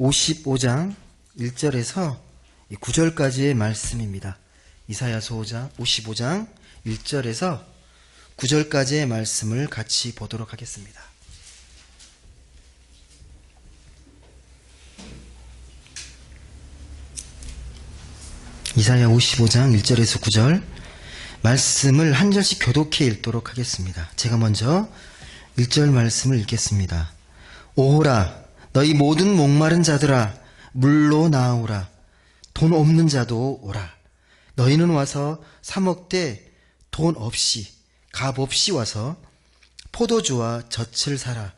55장 1절에서 9절까지의 말씀입니다. 이사야서 55장 1절에서 9절까지의 말씀을 같이 보도록 하겠습니다. 이사야 55장 1절에서 9절 말씀을 한 절씩 교독해 읽도록 하겠습니다. 제가 먼저 1절 말씀을 읽겠습니다. 오호라 너희 모든 목마른 자들아 물로 나오라. 돈 없는 자도 오라. 너희는 와서 사 먹되 돈 없이 값 없이 와서 포도주와 젖을 사라.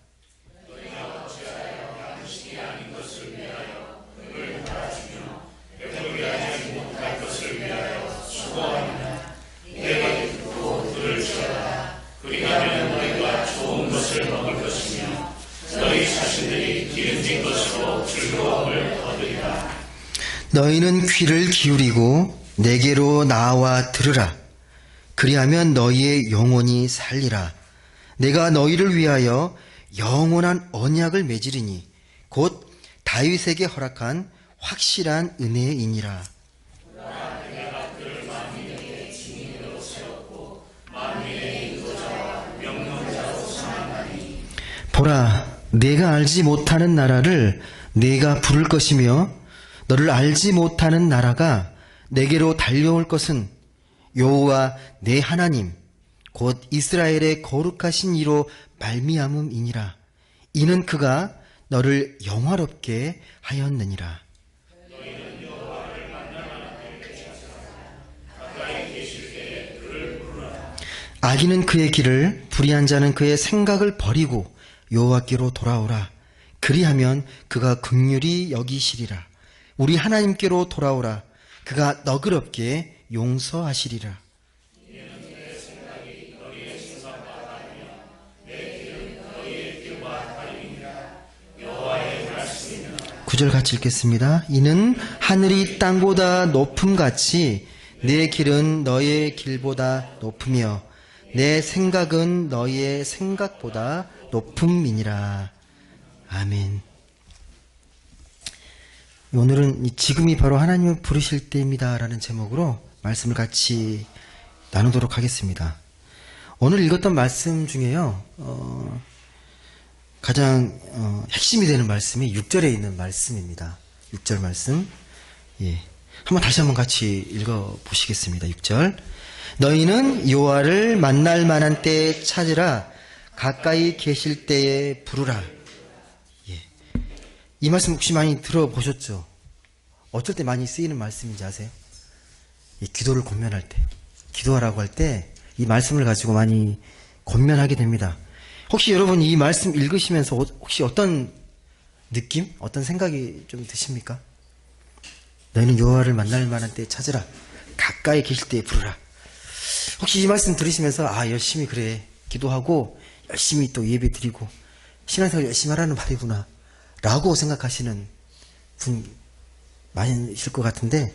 너희는 귀를 기울이고 내게로 나와 들으라. 그리하면 너희의 영혼이 살리라. 내가 너희를 위하여 영원한 언약을 맺으리니 곧 다윗에게 허락한 확실한 은혜이니라. 보라, 내가 알지 못하는 나라를 내가 부를 것이며 너를 알지 못하는 나라가 내게로 달려올 것은 여호와 내 하나님 곧 이스라엘의 거룩하신 이로 말미암음이니라. 이는 그가 너를 영화롭게 하였느니라. 악인은 그의 길을 불의한 자는 그의 생각을 버리고 여호와께로 돌아오라. 그리하면 그가 긍휼히 여기시리라. 우리 하나님께로 돌아오라. 그가 너그럽게 용서하시리라. 9절 같이 읽겠습니다. 이는 하늘이 땅보다 높음같이 내 길은 너의 길보다 높으며 내 생각은 너의 생각보다 높음이니라. 아멘. 오늘은 지금이 바로 하나님을 부르실 때입니다 라는 제목으로 말씀을 같이 나누도록 하겠습니다. 오늘 읽었던 말씀 중에요 가장 핵심이 되는 말씀이 6절에 있는 말씀입니다. 6절 말씀 한번 다시 한번 같이 읽어보시겠습니다. 6절 너희는 여호와를 만날 만한 때에 찾으라. 가까이 계실 때에 부르라. 이 말씀 혹시 많이 들어보셨죠? 어쩔 때 많이 쓰이는 말씀인지 아세요? 기도를 권면할 때, 기도하라고 할 때 이 말씀을 가지고 많이 권면하게 됩니다. 혹시 여러분 이 말씀 읽으시면서 혹시 어떤 느낌, 어떤 생각이 좀 드십니까? 너희는 여호와를 만날 만한 때에 찾으라. 가까이 계실 때에 부르라. 혹시 이 말씀 들으시면서 열심히 그래 기도하고 열심히 또 예배 드리고 신앙생활 열심히 하라는 말이구나 라고 생각하시는 분 많으실 것 같은데,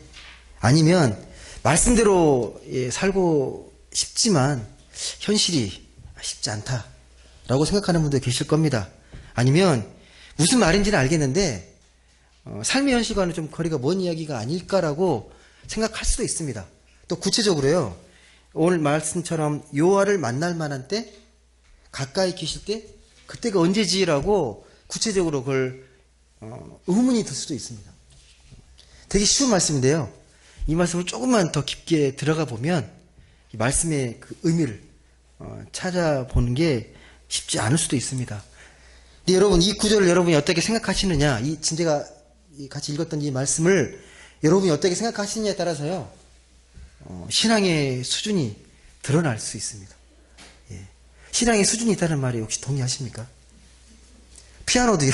아니면 말씀대로 살고 싶지만 현실이 쉽지 않다 라고 생각하는 분도 계실 겁니다. 아니면 무슨 말인지는 알겠는데 삶의 현실과는 좀 거리가 먼 이야기가 아닐까라고 생각할 수도 있습니다. 또 구체적으로요, 오늘 말씀처럼 여호와를 만날 만한 때, 가까이 계실 때, 그때가 언제지라고 구체적으로 그걸 의문이 들 수도 있습니다. 되게 쉬운 말씀인데요, 이 말씀을 조금만 더 깊게 들어가 보면 이 말씀의 그 의미를 찾아보는 게 쉽지 않을 수도 있습니다. 근데 여러분, 이 구절을 여러분이 어떻게 생각하시느냐, 제가 같이 읽었던 이 말씀을 여러분이 어떻게 생각하시느냐에 따라서요 신앙의 수준이 드러날 수 있습니다. 신앙의 수준이 있다는 말에 혹시 동의하십니까? 피아노도요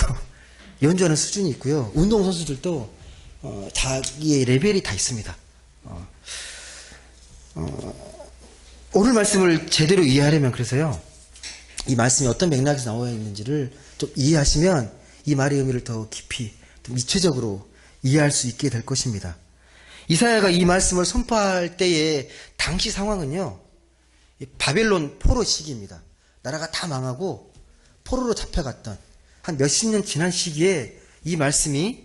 연주하는 수준이 있고요, 운동선수들도 자기의 레벨이 다 있습니다. 오늘 말씀을 제대로 이해하려면, 그래서요 이 말씀이 어떤 맥락에서 나와 있는지를 좀 이해하시면 이 말의 의미를 더 깊이, 더 입체적으로 이해할 수 있게 될 것입니다. 이사야가 이 말씀을 선포할 때의 당시 상황은요 바벨론 포로 시기입니다. 나라가 다 망하고 포로로 잡혀갔던 한 몇십 년 지난 시기에 이 말씀이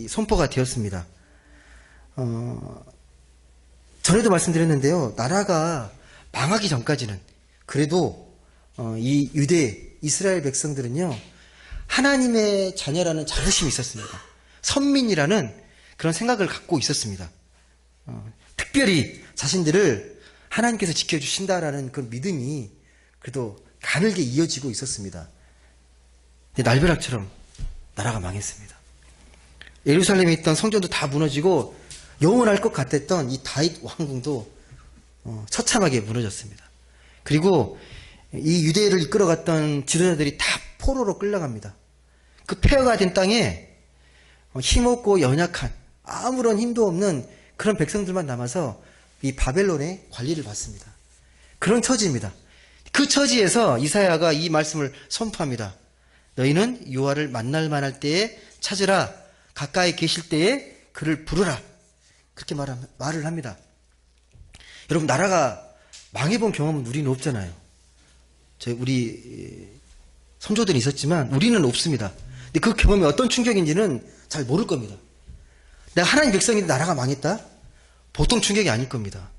선포가 되었습니다. 전에도 말씀드렸는데요. 나라가 망하기 전까지는 그래도 이 유대 이스라엘 백성들은요, 하나님의 자녀라는 자부심이 있었습니다. 선민이라는 그런 생각을 갖고 있었습니다. 특별히 자신들을 하나님께서 지켜주신다라는 그 믿음이 그래도 가늘게 이어지고 있었습니다. 근데 날벼락처럼 나라가 망했습니다. 예루살렘에 있던 성전도 다 무너지고 영원할 것 같았던 이 다윗 왕궁도 처참하게 무너졌습니다. 그리고 이 유대를 이끌어갔던 지도자들이 다 포로로 끌려갑니다. 그 폐허가 된 땅에 힘없고 연약한 아무런 힘도 없는 그런 백성들만 남아서 이 바벨론의 관리를 받습니다. 그런 처지입니다. 그 처지에서 이사야가 이 말씀을 선포합니다. 너희는 여호와를 만날 만할 때에 찾으라. 가까이 계실 때에 그를 부르라. 그렇게 말을 합니다. 여러분, 나라가 망해본 경험은 우리는 없잖아요. 우리 선조들이 있었지만 우리는 없습니다. 근데 그 경험이 어떤 충격인지는 잘 모를 겁니다. 내가 하나님 백성인데 나라가 망했다? 보통 충격이 아닐 겁니다.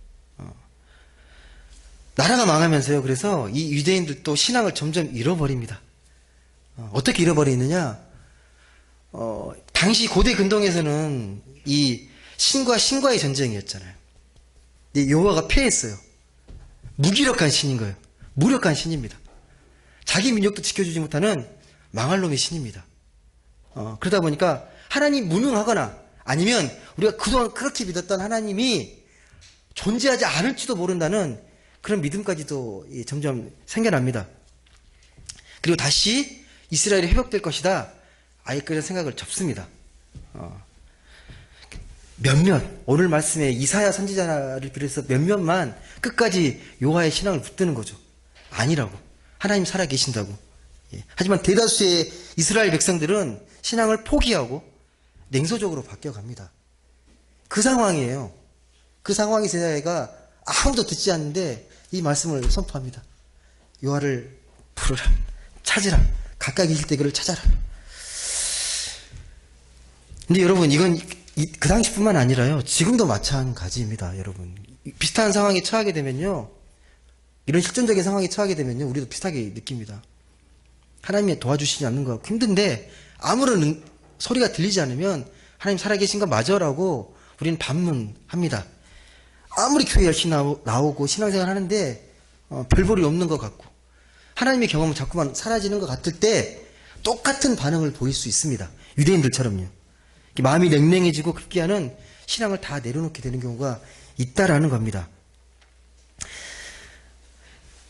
나라가 망하면서요, 그래서 이 유대인들도 신앙을 점점 잃어버립니다. 어떻게 잃어버리느냐? 당시 고대 근동에서는 이 신과 신과의 전쟁이었잖아요. 근데 여호와가 패했어요. 무기력한 신인 거예요. 무력한 신입니다. 자기 민족도 지켜주지 못하는 망할 놈의 신입니다. 그러다 보니까 하나님 무능하거나 아니면 우리가 그동안 그렇게 믿었던 하나님이 존재하지 않을지도 모른다는 그런 믿음까지도 점점 생겨납니다. 그리고 다시 이스라엘이 회복될 것이다. 아예 그런 생각을 접습니다. 몇몇, 오늘 말씀에 이사야 선지자를 비롯해서 몇몇만 끝까지 여호와의 신앙을 붙드는 거죠. 아니라고. 하나님 살아계신다고. 하지만 대다수의 이스라엘 백성들은 신앙을 포기하고 냉소적으로 바뀌어갑니다. 그 상황이에요. 그 상황이 이사야가 아무도 듣지 않는데 이 말씀을 선포합니다. 여호와를 부르라. 찾으라. 가까이 계실 때 그를 찾아라. 근데 여러분, 이건 그 당시뿐만 아니라요, 지금도 마찬가지입니다. 여러분, 비슷한 상황에 처하게 되면요, 이런 실존적인 상황에 처하게 되면요, 우리도 비슷하게 느낍니다. 하나님이 도와주시지 않는 것 같고 힘든데 아무런 소리가 들리지 않으면 하나님 살아계신 거 맞아라고 우리는 반문합니다. 아무리 교회 열심히 나오고 신앙생활 하는데 별 볼이 없는 것 같고 하나님의 경험은 자꾸만 사라지는 것 같을 때 똑같은 반응을 보일 수 있습니다. 유대인들처럼요. 마음이 냉랭해지고 급기야는 신앙을 다 내려놓게 되는 경우가 있다라는 겁니다.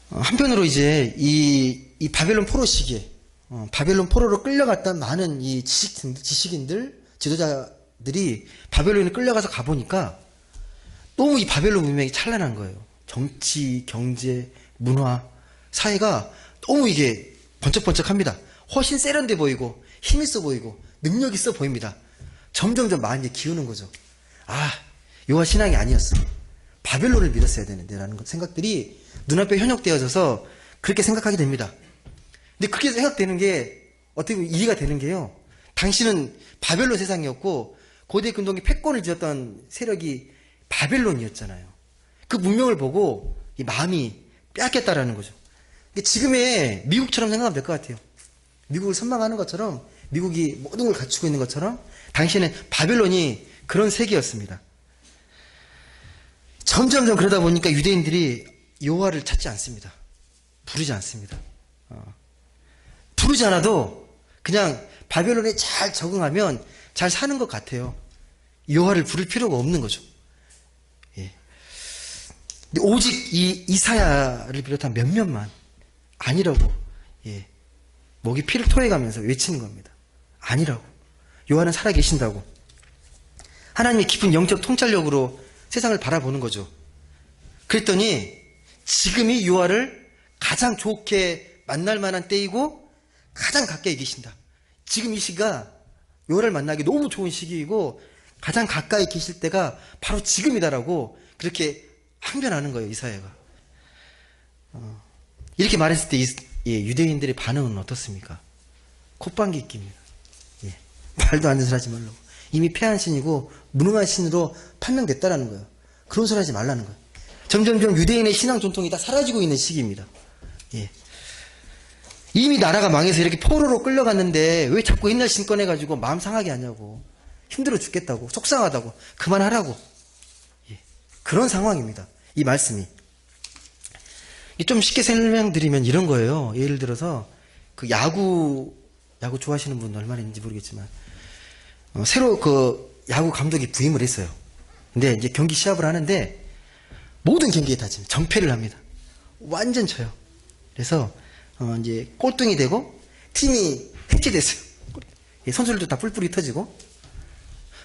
한편으로 이제 이 바벨론 포로 시기에 바벨론 포로로 끌려갔던 많은 이 지식인들, 지도자들이 바벨론에 끌려가서 가보니까 너무 이 바벨론 문명이 찬란한 거예요. 정치, 경제, 문화, 사회가 너무 이게 번쩍번쩍합니다. 훨씬 세련돼 보이고 힘있어 보이고 능력 있어 보입니다. 점점점 많이 기우는 거죠. 여호와 신앙이 아니었어. 바벨론을 믿었어야 되는데 라는 생각들이 눈앞에 현혹되어져서 그렇게 생각하게 됩니다. 근데 그렇게 생각되는 게 어떻게 보면 이해가 되는 게요, 당시는 바벨론 세상이었고 고대 근동이 패권을 쥐었던 세력이 바벨론이었잖아요. 그 문명을 보고 이 마음이 빼앗겼다라는 거죠. 지금의 미국처럼 생각하면 될 것 같아요. 미국을 선망하는 것처럼, 미국이 모든 걸 갖추고 있는 것처럼 당시에는 바벨론이 그런 세계였습니다. 점점점 그러다 보니까 유대인들이 여호와를 찾지 않습니다. 부르지 않습니다. 부르지 않아도 그냥 바벨론에 잘 적응하면 잘 사는 것 같아요. 여호와를 부를 필요가 없는 거죠. 예. 근데 오직 이 이사야를 비롯한 몇몇만 아니라고, 목이 피를 토해가면서 외치는 겁니다. 아니라고. 여호와는 살아계신다고. 하나님의 깊은 영적 통찰력으로 세상을 바라보는 거죠. 그랬더니 지금이 여호와를 가장 좋게 만날 만한 때이고 가장 가까이 계신다. 지금 이 시기가 여호와를 만나기 너무 좋은 시기이고 가장 가까이 계실 때가 바로 지금이다라고 그렇게 항변하는 거예요, 이사야가. 이렇게 말했을 때 유대인들의 반응은 어떻습니까? 콧방귀 낍니다. 말도 안 되는 소리 하지 말라고. 이미 패한 신이고 무능한 신으로 판명됐다라는 거예요. 그런 소리 하지 말라는 거예요. 점점점 유대인의 신앙 전통이 다 사라지고 있는 시기입니다. 예. 이미 나라가 망해서 이렇게 포로로 끌려갔는데 왜 자꾸 옛날 신 꺼내가지고 마음 상하게 하냐고. 힘들어 죽겠다고. 속상하다고. 그만하라고. 예. 그런 상황입니다. 이 말씀이. 좀 쉽게 설명드리면 이런 거예요. 예를 들어서 그 야구 좋아하시는 분 얼마나 있는지 모르겠지만 새로 그 야구 감독이 부임을 했어요. 근데 이제 경기 시합을 하는데 모든 경기에 다 지금 정패를 합니다. 완전 져요. 그래서 이제 꼴등이 되고 팀이 해체됐어요. 선수들도 다 뿔뿔이 터지고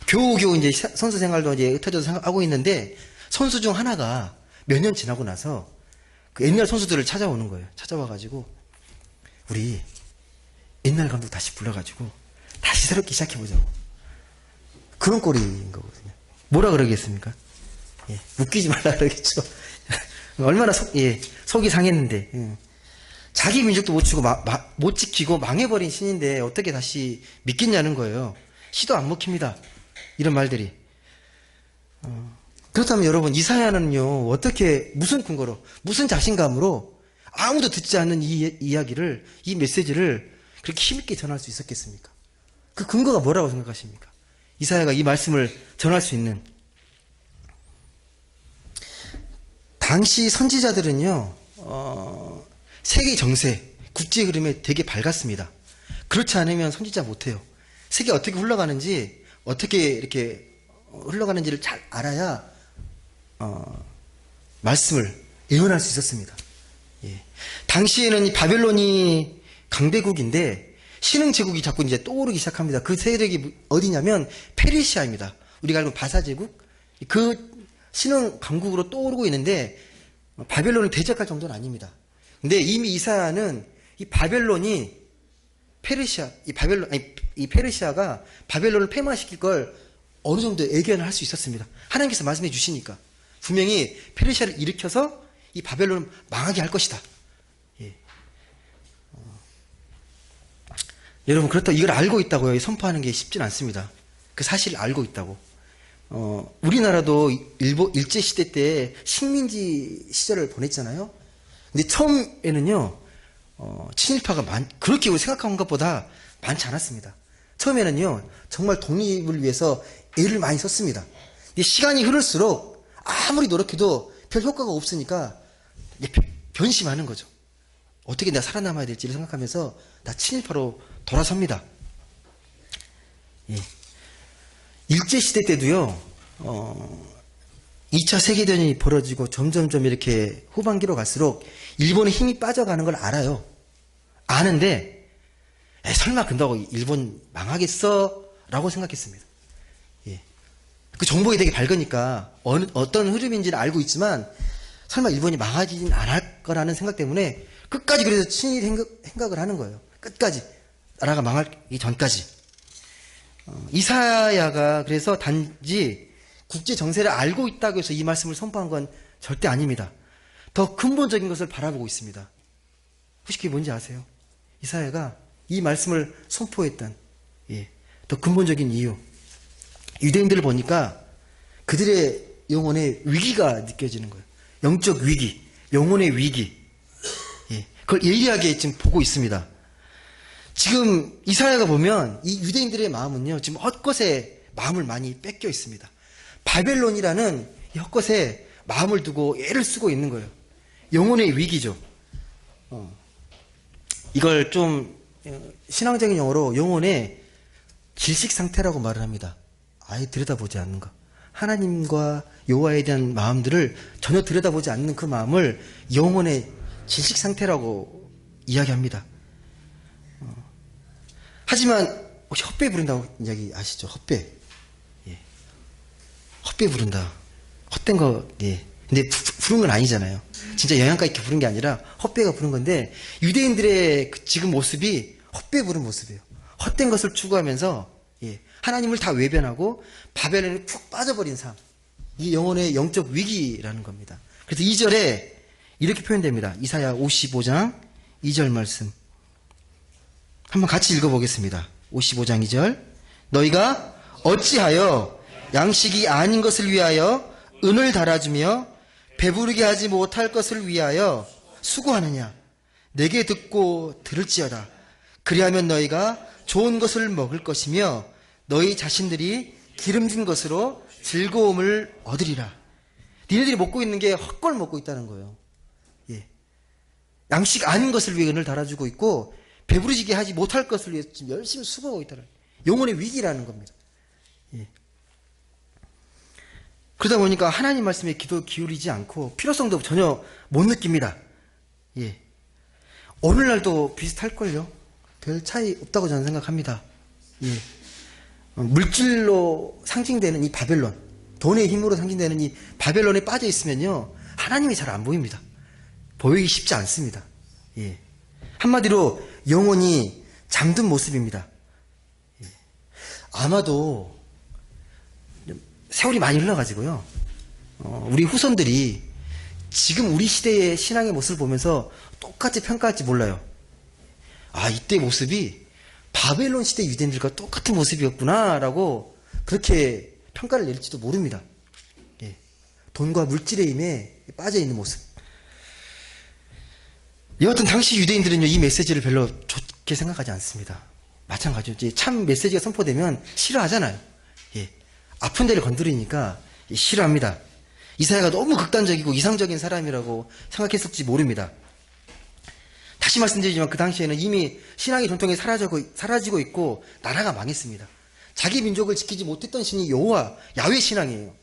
겨우겨우 이제 선수 생활도 이제 흩어져서 하고 있는데 선수 중 하나가 몇 년 지나고 나서 그 옛날 선수들을 찾아오는 거예요. 찾아와가지고 우리 옛날 감독 다시 불러가지고 다시 새롭게 시작해보자고. 그런 꼴인 거거든요. 뭐라 그러겠습니까? 예, 웃기지 말라 그러겠죠. 얼마나 속이 상했는데. 예. 자기 민족도 못 지키고 망해버린 신인데 어떻게 다시 믿겠냐는 거예요. 시도 안 먹힙니다. 이런 말들이. 그렇다면 여러분, 이사야는요, 어떻게, 무슨 근거로, 무슨 자신감으로 아무도 듣지 않는 이 이야기를, 이 메시지를 그렇게 힘있게 전할 수 있었겠습니까? 그 근거가 뭐라고 생각하십니까? 이사야가 이 말씀을 전할 수 있는. 당시 선지자들은요, 세계 정세, 국제 흐름에 되게 밝았습니다. 그렇지 않으면 선지자 못해요. 세계 어떻게 흘러가는지, 어떻게 이렇게 흘러가는지를 잘 알아야 말씀을 예언할 수 있었습니다. 예. 당시에는 이 바벨론이 강대국인데 신흥 제국이 자꾸 이제 떠오르기 시작합니다. 그 세력이 어디냐면 페르시아입니다. 우리가 알고 바사 제국 그 신흥 강국으로 떠오르고 있는데 바벨론을 대적할 정도는 아닙니다. 근데 이미 이사야는 이 바벨론이 이 페르시아가 바벨론을 폐마시킬 걸 어느 정도 예견을 할 수 있었습니다. 하나님께서 말씀해 주시니까. 분명히 페르시아를 일으켜서 이 바벨론을 망하게 할 것이다. 예. 여러분, 그렇다고 이걸 알고 있다고요. 선포하는 게 쉽진 않습니다. 그 사실을 알고 있다고. 우리나라도 일제시대 때 식민지 시절을 보냈잖아요. 근데 처음에는요, 친일파가 그렇게 생각한 것보다 많지 않았습니다. 처음에는요, 정말 독립을 위해서 애를 많이 썼습니다. 근데 시간이 흐를수록 아무리 노력해도 별 효과가 없으니까 변심하는 거죠. 어떻게 내가 살아남아야 될지를 생각하면서 다 친일파로 돌아섭니다. 예. 일제시대 때도요, 2차 세계대전이 벌어지고 점점점 이렇게 후반기로 갈수록 일본의 힘이 빠져가는 걸 알아요. 아는데, 설마 근다고 일본 망하겠어? 라고 생각했습니다. 예. 그 정보가 되게 밝으니까 어떤 흐름인지는 알고 있지만 설마 일본이 망하지는 않을 거라는 생각 때문에 끝까지 그래서 친일 생각을 하는 거예요. 끝까지. 나라가 망하기 전까지. 이사야가 그래서 단지 국제 정세를 알고 있다고 해서 이 말씀을 선포한 건 절대 아닙니다. 더 근본적인 것을 바라보고 있습니다. 혹시 그게 뭔지 아세요? 이사야가 이 말씀을 선포했던 더 근본적인 이유. 유대인들을 보니까 그들의 영혼의 위기가 느껴지는 거예요. 영적 위기, 영혼의 위기. 그걸 예리하게 지금 보고 있습니다. 지금 이사야가 보면 이 유대인들의 마음은요, 지금 헛것에 마음을 많이 뺏겨 있습니다. 바벨론이라는 이 헛것에 마음을 두고 애를 쓰고 있는 거예요. 영혼의 위기죠. 이걸 좀 신앙적인 용어로 영혼의 질식 상태라고 말을 합니다. 아예 들여다보지 않는 것. 하나님과 여호와에 대한 마음들을 전혀 들여다보지 않는 그 마음을 영혼의 질식 상태라고 이야기합니다. 하지만 혹시 헛배 부른다고 이야기 아시죠? 헛배. 헛배 부른다. 헛된 거. 근데 부른 건 아니잖아요. 진짜 영양가 있게 부른 게 아니라 헛배가 부른 건데 유대인들의 그 지금 모습이 헛배 부른 모습이에요. 헛된 것을 추구하면서 하나님을 다 외변하고 바벨론에 푹 빠져버린 삶. 이 영혼의 영적 위기라는 겁니다. 그래서 2절에 이렇게 표현됩니다. 이사야 55장 2절 말씀. 한번 같이 읽어보겠습니다. 55장 2절. 너희가 어찌하여 양식이 아닌 것을 위하여 은을 달아주며 배부르게 하지 못할 것을 위하여 수고하느냐. 내게 듣고 들을지어다. 그리하면 너희가 좋은 것을 먹을 것이며 너희 자신들이 기름진 것으로 즐거움을 얻으리라. 니네들이 먹고 있는 게 헛걸 먹고 있다는 거예요. 예. 양식 아닌 것을 위해 은을 달아주고 있고 배부르지게 하지 못할 것을 위해 지금 열심히 수고하고 있다는 거예요. 영혼의 위기라는 겁니다. 예. 그러다 보니까 하나님 말씀에 기도 기울이지 않고 필요성도 전혀 못 느낍니다. 예. 오늘날도 비슷할걸요. 별 차이 없다고 저는 생각합니다. 예. 물질로 상징되는 이 바벨론, 돈의 힘으로 상징되는 이 바벨론에 빠져 있으면요, 하나님이 잘 안 보입니다. 보이기 쉽지 않습니다. 예. 한마디로 영혼이 잠든 모습입니다. 예. 아마도 세월이 많이 흘러가지고요, 우리 후손들이 지금 우리 시대의 신앙의 모습을 보면서 똑같이 평가할지 몰라요. 아, 이때 모습이 바벨론 시대 유대인들과 똑같은 모습이었구나라고 그렇게 평가를 내릴지도 모릅니다. 예. 돈과 물질의 힘에 빠져있는 모습. 여하튼 당시 유대인들은요, 이 메시지를 별로 좋게 생각하지 않습니다. 마찬가지죠. 참 메시지가 선포되면 싫어하잖아요. 예. 아픈 데를 건드리니까 싫어합니다. 이사야가 너무 극단적이고 이상적인 사람이라고 생각했을지 모릅니다. 다시 말씀드리지만 그 당시에는 이미 신앙의 전통이 사라지고 있고 나라가 망했습니다. 자기 민족을 지키지 못했던 신이 여호와, 야훼 신앙이에요.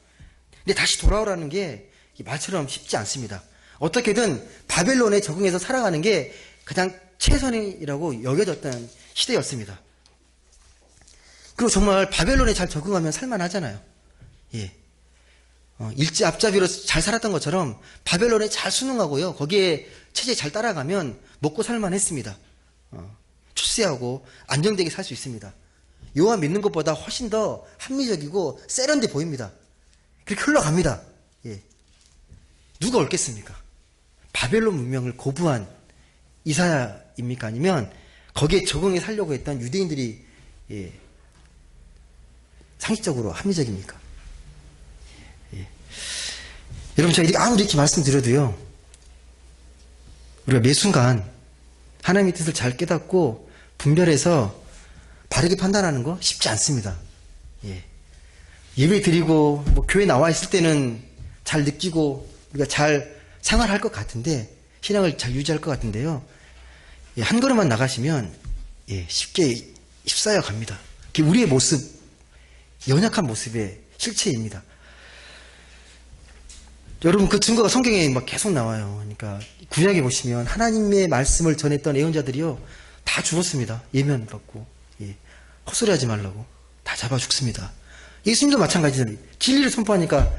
근데 다시 돌아오라는 게 말처럼 쉽지 않습니다. 어떻게든 바벨론에 적응해서 살아가는 게 가장 최선이라고 여겨졌던 시대였습니다. 그리고 정말 바벨론에 잘 적응하면 살만하잖아요. 예. 일제 앞잡이로 잘 살았던 것처럼 바벨론에 잘 순응하고요, 거기에 체제에 잘 따라가면 먹고 살만했습니다. 출세하고 안정되게 살 수 있습니다. 여호와 믿는 것보다 훨씬 더 합리적이고 세련돼 보입니다. 그렇게 흘러갑니다. 예. 누가 옳겠습니까? 바벨론 문명을 거부한 이사야입니까? 아니면 거기에 적응해 살려고 했던 유대인들이, 예, 상식적으로 합리적입니까? 예. 여러분, 제가 아무리 이렇게 말씀드려도요, 우리가 매 순간 하나님의 뜻을 잘 깨닫고 분별해서 바르게 판단하는 거 쉽지 않습니다. 예. 예배 드리고 뭐 교회 나와 있을 때는 잘 느끼고 우리가 잘 생활할 것 같은데, 신앙을 잘 유지할 것 같은데요, 예, 한 걸음만 나가시면, 예, 쉽게 휩싸여 갑니다. 그게 우리의 모습, 연약한 모습의 실체입니다. 여러분, 그 증거가 성경에 막 계속 나와요. 그러니까 구약에 보시면 하나님의 말씀을 전했던 예언자들이요, 다 죽었습니다. 예면 받고, 예, 헛소리하지 말라고 다 잡아 죽습니다. 예수님도 마찬가지죠. 진리를 선포하니까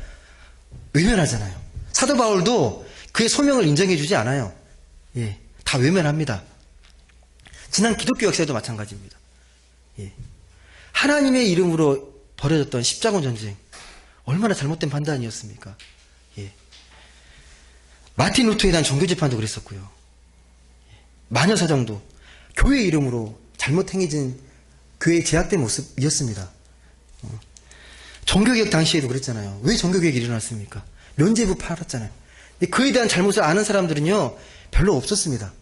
외면하잖아요. 사도 바울도 그의 소명을 인정해주지 않아요. 예, 다 외면합니다. 지난 기독교 역사에도 마찬가지입니다. 예, 하나님의 이름으로 벌어졌던 십자군 전쟁, 얼마나 잘못된 판단이었습니까? 예. 마틴 루터에 대한 종교재판도 그랬었고요. 마녀사정도 교회 이름으로 잘못 행해진 교회의 제약된 모습이었습니다. 종교개혁 당시에도 그랬잖아요. 왜 종교개혁이 일어났습니까? 면죄부 팔았잖아요. 근데 그에 대한 잘못을 아는 사람들은요, 별로 없었습니다.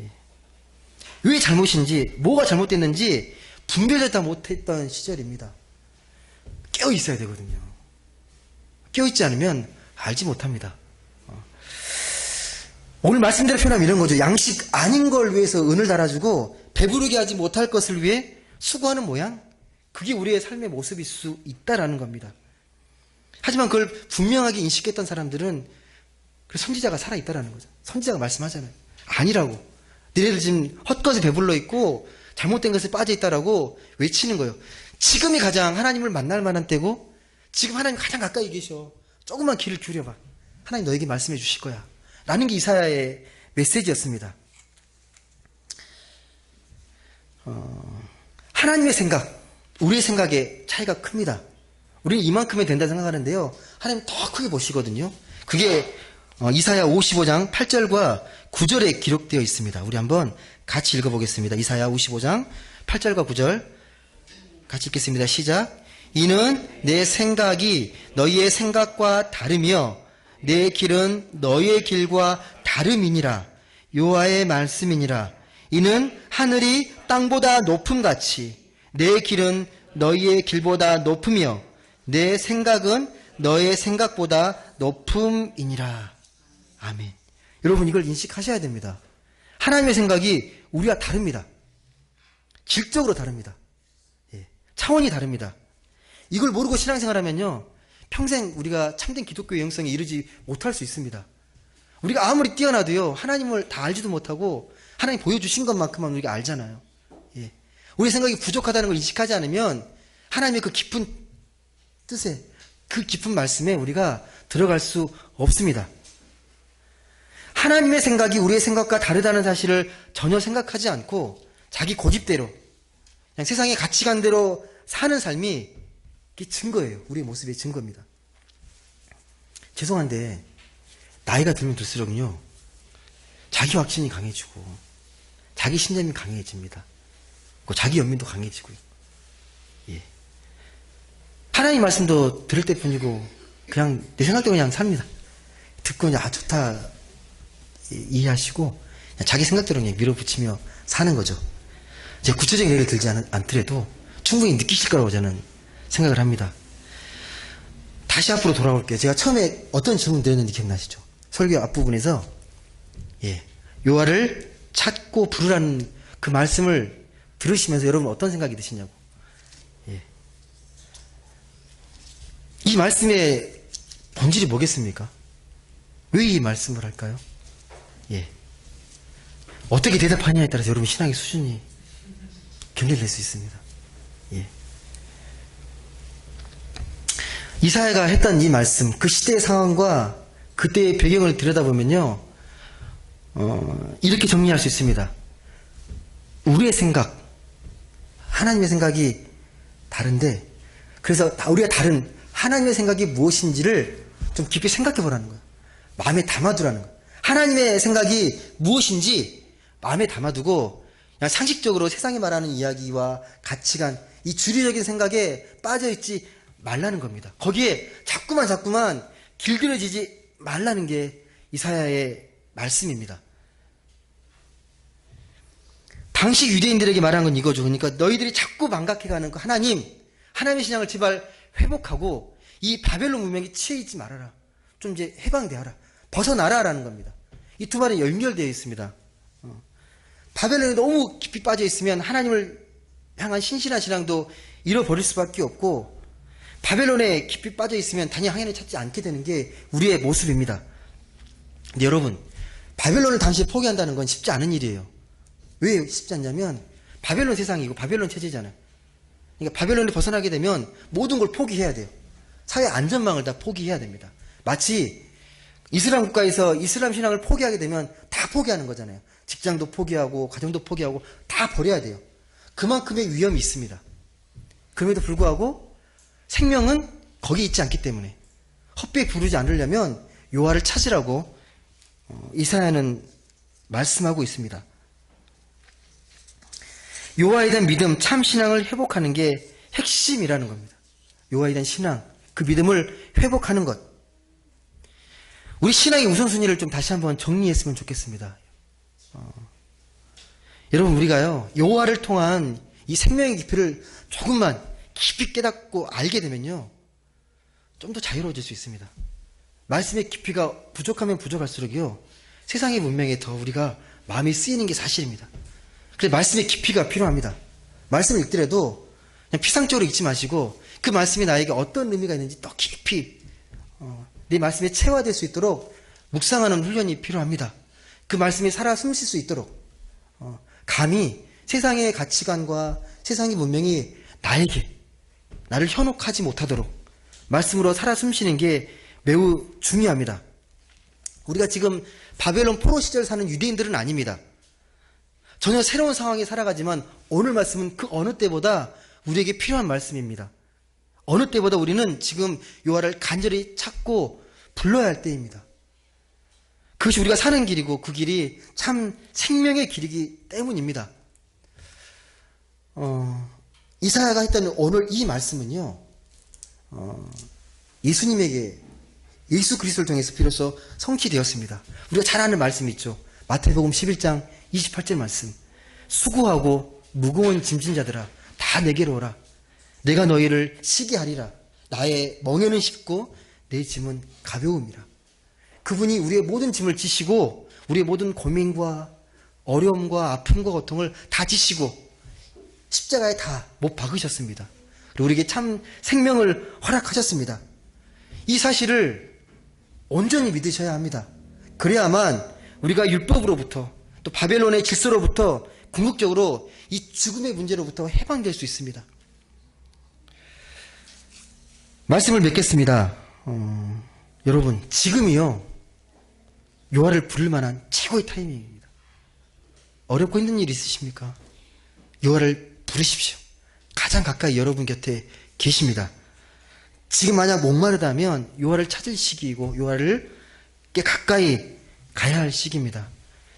예. 왜 잘못인지, 뭐가 잘못됐는지 분별을 다 못했던 시절입니다. 깨어 있어야 되거든요. 깨어 있지 않으면 알지 못합니다. 오늘 말씀대로 표현하면 이런 거죠. 양식 아닌 걸 위해서 은을 달아주고 배부르게 하지 못할 것을 위해 수고하는 모양? 그게 우리의 삶의 모습일 수 있다라는 겁니다. 하지만 그걸 분명하게 인식했던 사람들은 그 선지자가 살아있다라는 거죠. 선지자가 말씀하잖아요. 아니라고. 너희들 지금 헛것에 배불러 있고 잘못된 것에 빠져 있다라고 외치는 거예요. 지금이 가장 하나님을 만날 만한 때고, 지금 하나님 가장 가까이 계셔. 조금만 귀를 기울여봐. 하나님 너에게 말씀해 주실 거야. 라는 게 이사야의 메시지였습니다. 하나님의 생각, 우리의 생각의 차이가 큽니다. 우리는 이만큼이 된다 생각하는데요, 하나님 더 크게 보시거든요. 그게 이사야 55장 8절과 9절에 기록되어 있습니다. 우리 한번 같이 읽어보겠습니다. 이사야 55장 8절과 9절. 같이 읽겠습니다. 시작. 이는 내 생각이 너희의 생각과 다르며 내 길은 너희의 길과 다름이니라. 여호와의 말씀이니라. 이는 하늘이 땅보다 높음같이 내 길은 너희의 길보다 높으며 내 생각은 너의 생각보다 높음이니라. 아멘. 여러분 이걸 인식하셔야 됩니다. 하나님의 생각이 우리와 다릅니다. 질적으로 다릅니다. 차원이 다릅니다. 이걸 모르고 신앙생활하면요 평생 우리가 참된 기독교의 영성에 이르지 못할 수 있습니다. 우리가 아무리 뛰어나도요 하나님을 다 알지도 못하고 하나님 보여주신 것만큼만 우리가 알잖아요. 우리 생각이 부족하다는 걸 인식하지 않으면 하나님의 그 깊은 뜻에 그 깊은 말씀에 우리가 들어갈 수 없습니다. 하나님의 생각이 우리의 생각과 다르다는 사실을 전혀 생각하지 않고 자기 고집대로 그냥 세상의 가치관대로 사는 삶이 증거예요. 우리의 모습의 증거입니다. 죄송한데 나이가 들면 들수록요 자기 확신이 강해지고 자기 신념이 강해집니다. 자기 연민도 강해지고요. 하나님 말씀도 들을 때뿐이고 그냥 내 생각대로 그냥 삽니다. 듣고 그냥 좋다 이해하시고 그냥 자기 생각대로 그냥 밀어붙이며 사는 거죠. 제 구체적인 예를 들지 않더라도 충분히 느끼실 거라고 저는 생각을 합니다. 다시 앞으로 돌아올게요. 제가 처음에 어떤 질문 드렸는지 기억나시죠? 설교 앞부분에서 여호와를 찾고 부르라는 그 말씀을 들으시면서 여러분 어떤 생각이 드시냐고. 이 말씀의 본질이 뭐겠습니까? 왜 이 말씀을 할까요? 어떻게 대답하냐에 따라서 여러분 신앙의 수준이 결렬될 수 있습니다. 이사야가 했던 이 말씀, 그 시대의 상황과 그때의 배경을 들여다보면요 이렇게 정리할 수 있습니다. 우리의 생각, 하나님의 생각이 다른데 그래서 우리가 다른 하나님의 생각이 무엇인지를 좀 깊이 생각해 보라는 거예요. 마음에 담아두라는 거예요. 하나님의 생각이 무엇인지 마음에 담아두고 그냥 상식적으로 세상이 말하는 이야기와 가치관, 이 주류적인 생각에 빠져있지 말라는 겁니다. 거기에 자꾸만 길들여지지 말라는 게 이사야의 말씀입니다. 당시 유대인들에게 말한 건 이거죠. 그러니까 너희들이 자꾸 망각해가는 그 하나님의 신앙을 제발 회복하고 이 바벨론 문명에 치여있지 말아라. 좀 이제 해방되어라. 벗어나라라는 겁니다. 이 두 말이 연결되어 있습니다. 바벨론에 너무 깊이 빠져 있으면 하나님을 향한 신실한 신앙도 잃어버릴 수밖에 없고 바벨론에 깊이 빠져 있으면 단연 하나님을 찾지 않게 되는 게 우리의 모습입니다. 근데 여러분 바벨론을 당시에 포기한다는 건 쉽지 않은 일이에요. 왜 쉽지 않냐면 바벨론 세상이고 바벨론 체제잖아요. 그러니까 바벨론을 벗어나게 되면 모든 걸 포기해야 돼요. 사회 안전망을 다 포기해야 됩니다. 마치 이슬람 국가에서 이슬람 신앙을 포기하게 되면 다 포기하는 거잖아요. 직장도 포기하고 가정도 포기하고 다 버려야 돼요. 그만큼의 위험이 있습니다. 그럼에도 불구하고 생명은 거기 있지 않기 때문에 헛되이 부르지 않으려면 여호와를 찾으라고 이사야는 말씀하고 있습니다. 여호와에 대한 믿음, 참 신앙을 회복하는 게 핵심이라는 겁니다. 여호와에 대한 신앙, 그 믿음을 회복하는 것. 우리 신앙의 우선순위를 좀 다시 한번 정리했으면 좋겠습니다. 여러분 우리가요 여호와를 통한 이 생명의 깊이를 조금만 깊이 깨닫고 알게 되면요 좀 더 자유로워질 수 있습니다. 말씀의 깊이가 부족하면 부족할수록요 세상의 문명에 더 우리가 마음이 쓰이는 게 사실입니다. 그래서 말씀의 깊이가 필요합니다. 말씀을 읽더라도 그냥 피상적으로 읽지 마시고 그 말씀이 나에게 어떤 의미가 있는지 더 깊이 내 말씀에 체화될 수 있도록 묵상하는 훈련이 필요합니다. 그 말씀이 살아 숨쉴 수 있도록 감히 세상의 가치관과 세상의 문명이 나를 현혹하지 못하도록 말씀으로 살아 숨쉬는 게 매우 중요합니다. 우리가 지금 바벨론 포로 시절 사는 유대인들은 아닙니다. 전혀 새로운 상황에 살아가지만 오늘 말씀은 그 어느 때보다 우리에게 필요한 말씀입니다. 어느 때보다 우리는 지금 여호와를 간절히 찾고 불러야 할 때입니다. 그것이 우리가 사는 길이고 그 길이 참 생명의 길이기 때문입니다. 이사야가 했던 오늘 이 말씀은요, 예수님에게 예수 그리스도를 통해서 비로소 성취되었습니다. 우리가 잘 아는 말씀 있죠. 마태복음 11장 28절 말씀. 수고하고 무거운 짐진 자들아 다 내게로 오라. 내가 너희를 쉬게 하리라. 나의 멍에는 쉽고 내 짐은 가벼움이라. 그분이 우리의 모든 짐을 지시고 우리의 모든 고민과 어려움과 아픔과 고통을 다 지시고 십자가에 다 못 박으셨습니다. 그리고 우리에게 참 생명을 허락하셨습니다. 이 사실을 온전히 믿으셔야 합니다. 그래야만 우리가 율법으로부터 또 바벨론의 질서로부터 궁극적으로 이 죽음의 문제로부터 해방될 수 있습니다. 말씀을 맺겠습니다. 여러분, 지금이요, 여호와를 부를 만한 최고의 타이밍입니다. 어렵고 힘든 일 있으십니까? 여호와를 부르십시오. 가장 가까이 여러분 곁에 계십니다. 지금 만약 목마르다면 여호와를 찾을 시기이고 여호와를 꽤 가까이 가야 할 시기입니다.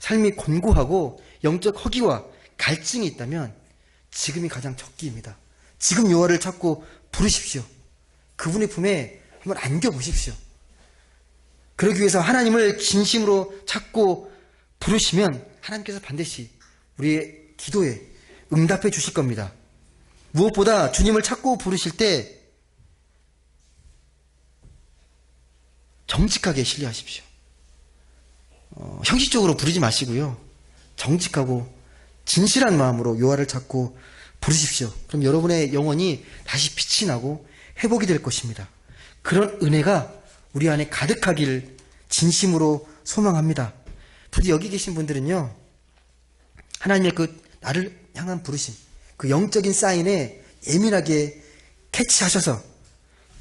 삶이 곤고하고 영적 허기와 갈증이 있다면 지금이 가장 적기입니다. 지금 여호와를 찾고 부르십시오. 그분의 품에 한번 안겨보십시오. 그러기 위해서 하나님을 진심으로 찾고 부르시면 하나님께서 반드시 우리의 기도에 응답해 주실 겁니다. 무엇보다 주님을 찾고 부르실 때 정직하게 신뢰하십시오. 형식적으로 부르지 마시고요. 정직하고 진실한 마음으로 여호와를 찾고 부르십시오. 그럼 여러분의 영혼이 다시 빛이 나고 회복이 될 것입니다. 그런 은혜가 우리 안에 가득하길 진심으로 소망합니다. 부디 여기 계신 분들은요, 하나님의 그 나를 향한 부르심, 그 영적인 사인에 예민하게 캐치하셔서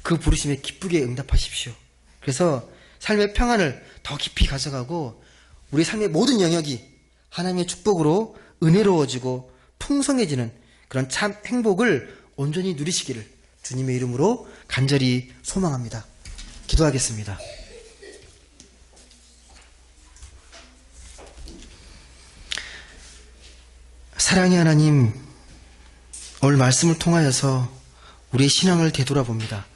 그 부르심에 기쁘게 응답하십시오. 그래서 삶의 평안을 더 깊이 가져가고 우리 삶의 모든 영역이 하나님의 축복으로 은혜로워지고 풍성해지는 그런 참 행복을 온전히 누리시기를 주님의 이름으로 간절히 소망합니다. 기도하겠습니다. 사랑의 하나님, 오늘 말씀을 통하여서 우리의 신앙을 되돌아봅니다.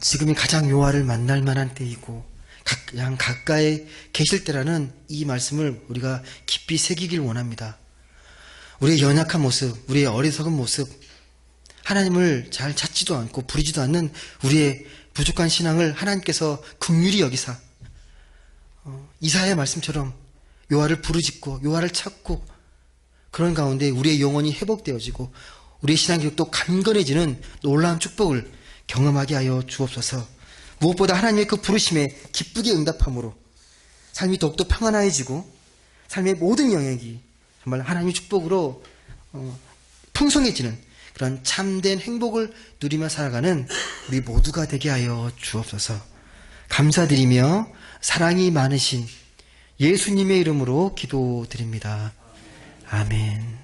지금이 가장 여호와를 만날 만한 때이고 가장 가까이 계실 때라는 이 말씀을 우리가 깊이 새기길 원합니다. 우리의 연약한 모습, 우리의 어리석은 모습, 하나님을 잘 찾지도 않고 부르지도 않는 우리의 부족한 신앙을 하나님께서 긍휼히 여기사 이사야의 말씀처럼 여호와를 부르짖고 여호와를 찾고 그런 가운데 우리의 영혼이 회복되어지고 우리의 신앙이 또 강건해지는 놀라운 축복을 경험하게 하여 주옵소서. 무엇보다 하나님의 그 부르심에 기쁘게 응답함으로 삶이 더욱더 평안해지고 삶의 모든 영역이 정말 하나님의 축복으로 풍성해지는 그런 참된 행복을 누리며 살아가는 우리 모두가 되게 하여 주옵소서. 감사드리며 사랑이 많으신 예수님의 이름으로 기도드립니다. 아멘.